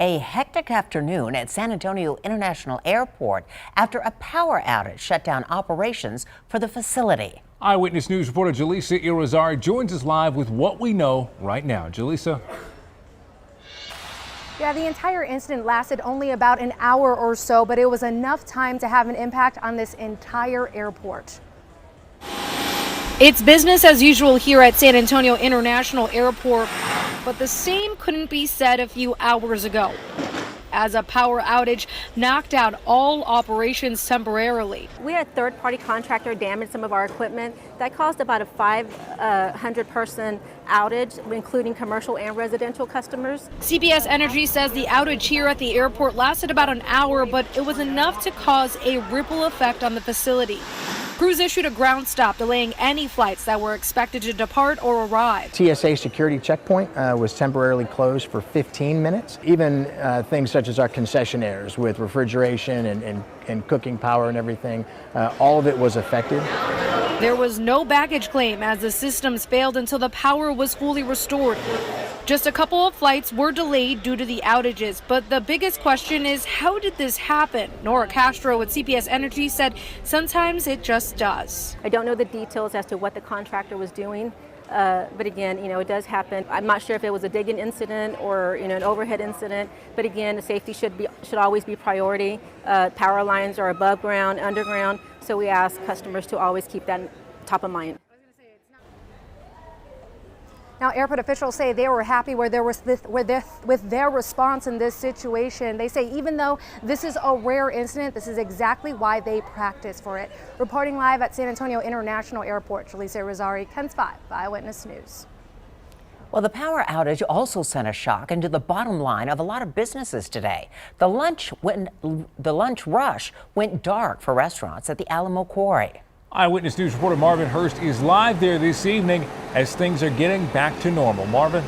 A hectic afternoon at San Antonio International Airport after a power outage shut down operations for the facility. Eyewitness News reporter Jaleesa Irizarry joins us live with what we know right now. Jaleesa. Yeah, the entire incident lasted only about an hour or so, but it was enough time to have an impact on this entire airport. It's business as usual here at San Antonio International Airport, but the same couldn't be said a few hours ago, as a power outage knocked out all operations temporarily. We had a third-party contractor damage some of our equipment. That caused about a 500-person outage, including commercial and residential customers. CPS Energy says the outage here at the airport lasted about an hour, but it was enough to cause a ripple effect on the facility. Crews issued a ground stop, delaying any flights that were expected to depart or arrive. TSA security checkpoint was temporarily closed for 15 minutes. Even things such as our concessionaires with refrigeration and cooking power and everything, all of it was affected. There was no baggage claim as the systems failed until the power was fully restored. Just a couple of flights were delayed due to the outages, but the biggest question is, how did this happen? Nora Castro with CPS Energy said sometimes it just does. I don't know the details as to what the contractor was doing, but again, it does happen. I'm not sure if it was a digging incident or an overhead incident, but again, the safety should always be priority. Power lines are above ground, underground, so we ask customers to always keep that top of mind. Now, airport officials say they were happy with their response in this situation. They say even though this is a rare incident, this is exactly why they practice for it. Reporting live at San Antonio International Airport, Jaleesa Irizarry, KENS 5, Eyewitness News. Well, the power outage also sent a shock into the bottom line of a lot of businesses today. The lunch rush went dark for restaurants at the Alamo Quarry. Eyewitness News reporter Marvin Hurst is live there this evening as things are getting back to normal. Marvin.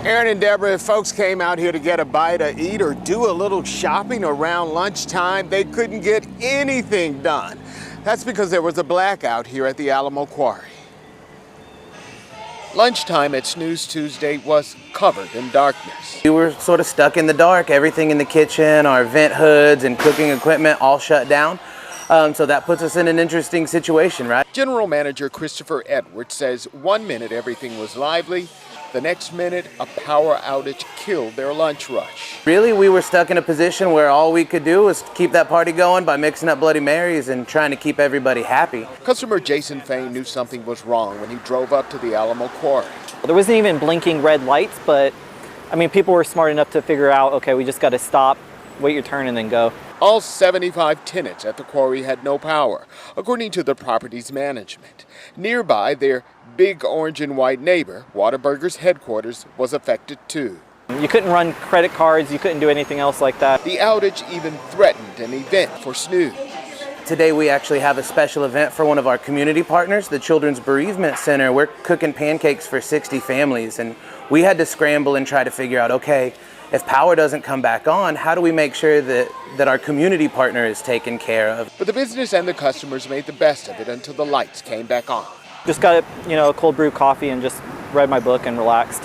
Aaron and Deborah, if folks came out here to get a bite to eat or do a little shopping around lunchtime, they couldn't get anything done. That's because there was a blackout here at the Alamo Quarry. Lunchtime at Snooze Tuesday was covered in darkness. We were sort of stuck in the dark. Everything in the kitchen, our vent hoods and cooking equipment all shut down. So that puts us in an interesting situation, right? General Manager Christopher Edwards says 1 minute everything was lively. The next minute, a power outage killed their lunch rush. Really, we were stuck in a position where all we could do was keep that party going by mixing up Bloody Marys and trying to keep everybody happy. Customer Jason Fain knew something was wrong when he drove up to the Alamo Quarry. There wasn't even blinking red lights, but I mean, people were smart enough to figure out, okay, we just got to stop, wait your turn, and then go. All 75 tenants at the quarry had no power, according to the property's management. Nearby, their big orange and white neighbor, Whataburger's headquarters, was affected too. You couldn't run credit cards, you couldn't do anything else like that. The outage even threatened an event for Snooze. Today we actually have a special event for one of our community partners, the Children's Bereavement Center. We're cooking pancakes for 60 families, and we had to scramble and try to figure out, okay, if power doesn't come back on, how do we make sure that our community partner is taken care of? But the business and the customers made the best of it until the lights came back on. Just got a cold brew coffee and just read my book and relaxed.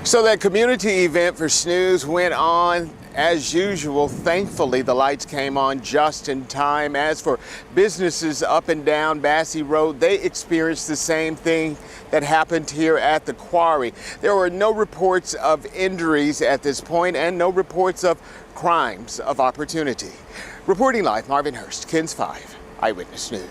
So that community event for Snooze went on as usual. Thankfully, the lights came on just in time. As for businesses up and down Bassey Road, they experienced the same thing that happened here at the quarry. There were no reports of injuries at this point and no reports of crimes of opportunity. Reporting live, Marvin Hurst, KENS 5, Eyewitness News.